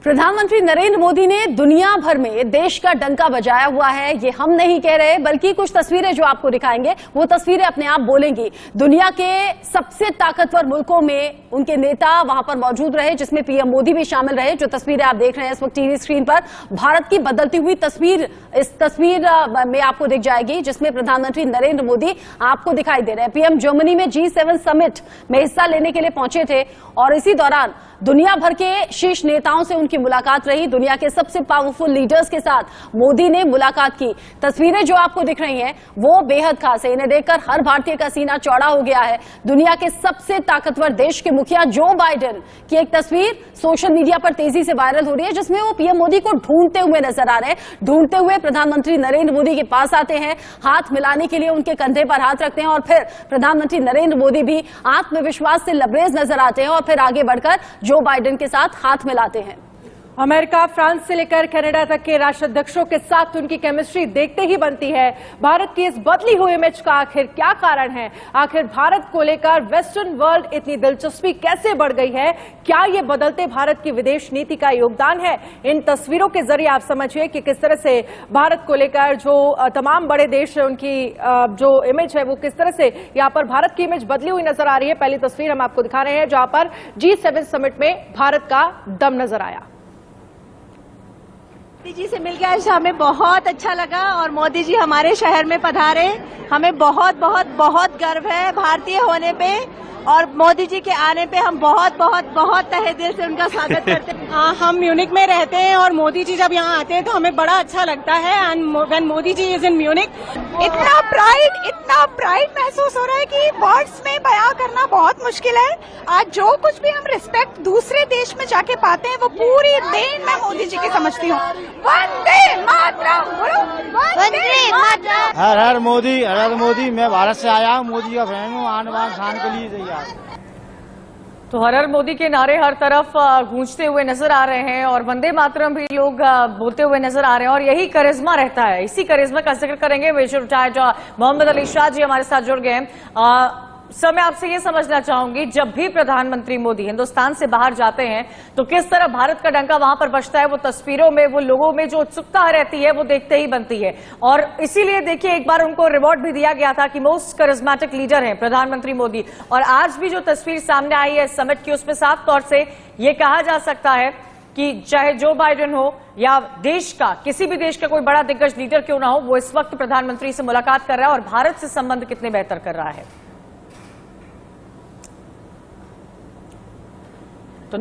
प्रधानमंत्री नरेंद्र मोदी ने दुनिया भर में देश का डंका बजाया हुआ है। ये हम नहीं कह रहे, बल्कि कुछ तस्वीरें जो आपको दिखाएंगे वो तस्वीरें अपने आप बोलेंगी। दुनिया के सबसे ताकतवर मुल्कों में उनके नेता वहां पर मौजूद रहे, जिसमें पीएम मोदी भी शामिल रहे। जो तस्वीरें आप देख रहे हैं इस वक्त टीवी स्क्रीन पर, भारत की बदलती हुई तस्वीर इस तस्वीर में आपको दिख जाएगी, जिसमें प्रधानमंत्री नरेंद्र मोदी आपको दिखाई दे रहे हैं। पीएम जर्मनी में G7 समिट में हिस्सा लेने के लिए पहुंचे थे और इसी दौरान दुनिया भर के शीर्ष नेताओं से उनकी मुलाकात रही। दुनिया के सबसे पावरफुल लीडर्स के साथ मोदी ने मुलाकात की। तस्वीरें जो आपको दिख रही हैं वो बेहद खास है। इन्हें देखकर हर भारतीय का सीना चौड़ा हो गया है। दुनिया के सबसे ताकतवर देश के मुखिया जो बाइडेन की एक तस्वीर सोशल मीडिया पर तेजी से वायरल हो रही है, जिसमें वो पीएम मोदी को ढूंढते हुए नजर आ रहे हैं। ढूंढते हुए प्रधानमंत्री नरेंद्र मोदी के पास आते हैं, हाथ मिलाने के लिए उनके कंधे पर हाथ रखते हैं और फिर प्रधानमंत्री नरेंद्र मोदी भी आत्मविश्वास से लबरेज नजर आते हैं और फिर आगे बढ़कर जो बाइडेन के साथ हाथ मिलाते हैं। अमेरिका, फ्रांस से लेकर कनाडा तक के राष्ट्राध्यक्षों के साथ उनकी केमिस्ट्री देखते ही बनती है। भारत की इस बदली हुई इमेज का आखिर क्या कारण है? आखिर भारत को लेकर वेस्टर्न वर्ल्ड इतनी दिलचस्पी कैसे बढ़ गई है? क्या ये बदलते भारत की विदेश नीति का योगदान है? इन तस्वीरों के जरिए आप समझिए कि किस तरह से भारत को लेकर जो तमाम बड़े देश है उनकी जो इमेज है वो किस तरह से यहाँ पर भारत की इमेज बदली हुई नजर आ रही है। पहली तस्वीर हम आपको दिखा रहे हैं जहां पर G7 समिट में भारत का दम नजर आया। मोदी जी से मिलकर आज हमें बहुत अच्छा लगा और मोदी जी हमारे शहर में पधारे। हमें बहुत बहुत बहुत गर्व है भारतीय होने पे और मोदी जी के आने पे हम बहुत बहुत बहुत तहे दिल से उनका स्वागत करते हैं। हम म्यूनिक में रहते हैं और मोदी जी जब यहाँ आते हैं तो हमें बड़ा अच्छा लगता है। And when Modi ji is in Munich, इतना प्राइड महसूस हो रहा है कि वर्ड्स में बयां करना बहुत मुश्किल है। आज जो कुछ भी हम रिस्पेक्ट दूसरे देश में जाके पाते हैं वो पूरी देन मैं मोदी जी की समझती हूँ। वंदे मातरम, वंदे मातरम। हर हर मोदी। मैं भारत से आया हूँ, मोदी का फैन हूँ, आन बान शान के लिए तैयार। तो हर हर मोदी के नारे हर तरफ गूंजते हुए नजर आ रहे हैं और वंदे मातरम भी लोग बोलते हुए नजर आ रहे हैं और यही करिश्मा रहता है। इसी करिश्मा का जिक्र करेंगे। मेजर रिटायर्ड मोहम्मद अली शाह जी हमारे साथ जुड़ गए हैं। सर, मैं आपसे ये समझना चाहूंगी, जब भी प्रधानमंत्री मोदी हिंदुस्तान से बाहर जाते हैं तो किस तरह भारत का डंका वहां पर बजता है? वो तस्वीरों में, वो लोगों में जो उत्सुकता रहती है वो देखते ही बनती है और इसीलिए देखिए एक बार उनको रिवॉर्ड भी दिया गया था कि मोस्ट करिश्मेटिक लीडर हैं प्रधानमंत्री मोदी। और आज भी जो तस्वीर सामने आई है समिट की, उसमें साफ तौर से ये कहा जा सकता है कि चाहे जो बाइडेन हो या देश का किसी भी देश का कोई बड़ा दिग्गज लीडर क्यों ना हो, वो इस वक्त प्रधानमंत्री से मुलाकात कर रहा है और भारत से संबंध कितने बेहतर कर रहा है। तो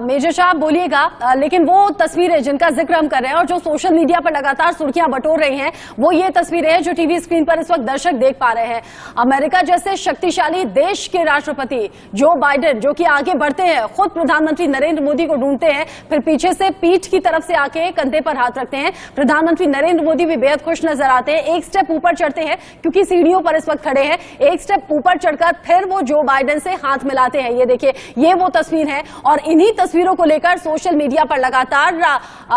मेजर शाह बोलिएगा, लेकिन वो तस्वीरें जिनका जिक्र हम कर रहे हैं और जो सोशल मीडिया पर लगातार सुर्खियां बटोर रही हैं, वो ये तस्वीरें हैं जो टीवी स्क्रीन पर इस वक्त दर्शक देख पा रहे हैं। अमेरिका जैसे शक्तिशाली देश के राष्ट्रपति जो बाइडेन, जो कि आगे बढ़ते हैं, खुद प्रधानमंत्री नरेंद्र मोदी को ढूंढते हैं, फिर पीछे से पीठ की तरफ से आके कंधे पर हाथ रखते हैं। प्रधानमंत्री नरेंद्र मोदी भी बेहद खुश नजर आते हैं। एक स्टेप ऊपर चढ़ते हैं क्योंकि सीढ़ियों पर इस वक्त खड़े हैं। एक स्टेप ऊपर चढ़कर फिर वो जो बाइडेन से हाथ मिलाते हैं। ये देखिए, ये वो तस्वीर है और इन्हीं तस्वीरों को लेकर सोशल मीडिया पर लगातार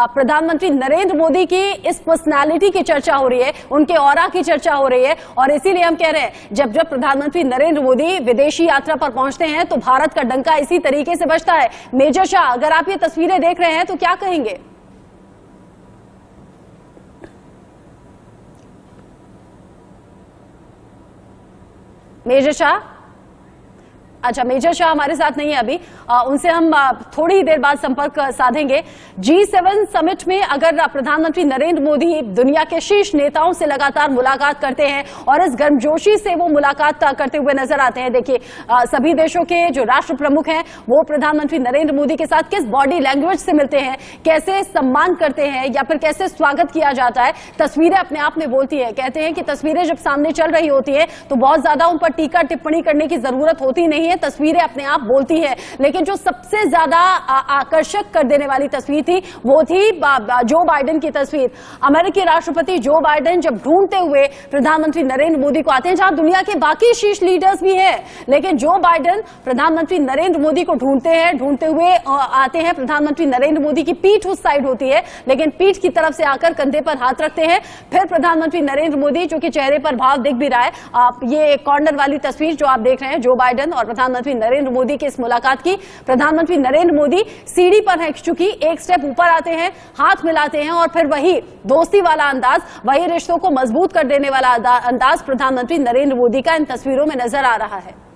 प्रधानमंत्री नरेंद्र मोदी की इस पर्सनालिटी की चर्चा हो रही है, उनके ऑरा की चर्चा हो रही है और इसीलिए हम कह रहे हैं जब जब प्रधानमंत्री नरेंद्र मोदी विदेशी यात्रा पर पहुंचते हैं तो भारत का डंका इसी तरीके से बजता है। मेजर शाह, अगर आप ये तस्वीरें देख रहे हैं तो क्या कहेंगे? मेजर शाह? अच्छा, मेजर शाह हमारे साथ नहीं है अभी, उनसे हम थोड़ी ही देर बाद संपर्क साधेंगे। G7 समिट में अगर प्रधानमंत्री नरेंद्र मोदी दुनिया के शीर्ष नेताओं से लगातार मुलाकात करते हैं और इस गर्मजोशी से वो मुलाकात करते हुए नजर आते हैं। देखिए, सभी देशों के जो राष्ट्र प्रमुख हैं वो प्रधानमंत्री नरेंद्र मोदी के साथ किस बॉडी लैंग्वेज से मिलते हैं, कैसे सम्मान करते हैं या फिर कैसे स्वागत किया जाता है। तस्वीरें अपने आप में बोलती है। कहते हैं कि तस्वीरें जब सामने चल रही होती है तो बहुत ज्यादा उन पर टीका टिप्पणी करने की जरूरत होती नहीं, तस्वीरें अपने आप बोलती है। लेकिन जो सबसे ज्यादा आकर्षक कर देने वाली तस्वीर थी वो थी जो बाइडेन की तस्वीर। अमेरिकी राष्ट्रपति जो बाइडेन जब ढूंढते हुए प्रधानमंत्री नरेंद्र मोदी को आते हैं, जहां दुनिया के बाकी शीर्ष लीडर्स भी हैं, लेकिन जो बाइडेन प्रधानमंत्री नरेंद्र मोदी को ढूंढते हुए आते हैं। प्रधानमंत्री नरेंद्र मोदी की पीठ उस साइड होती है, लेकिन पीठ की तरफ से आकर कंधे पर हाथ रखते हैं। फिर प्रधानमंत्री नरेंद्र मोदी, जो कि चेहरे पर भाव दिख भी रहा है, आप ये कॉर्नर वाली तस्वीर जो आप देख रहे हैं, जो बाइडेन और प्रधानमंत्री नरेंद्र मोदी की इस मुलाकात की। प्रधानमंत्री नरेंद्र मोदी सीढ़ी पर है चुकी एक स्टेप ऊपर आते हैं, हाथ मिलाते हैं और फिर वही दोस्ती वाला अंदाज, वही रिश्तों को मजबूत कर देने वाला अंदाज प्रधानमंत्री नरेंद्र मोदी का इन तस्वीरों में नजर आ रहा है।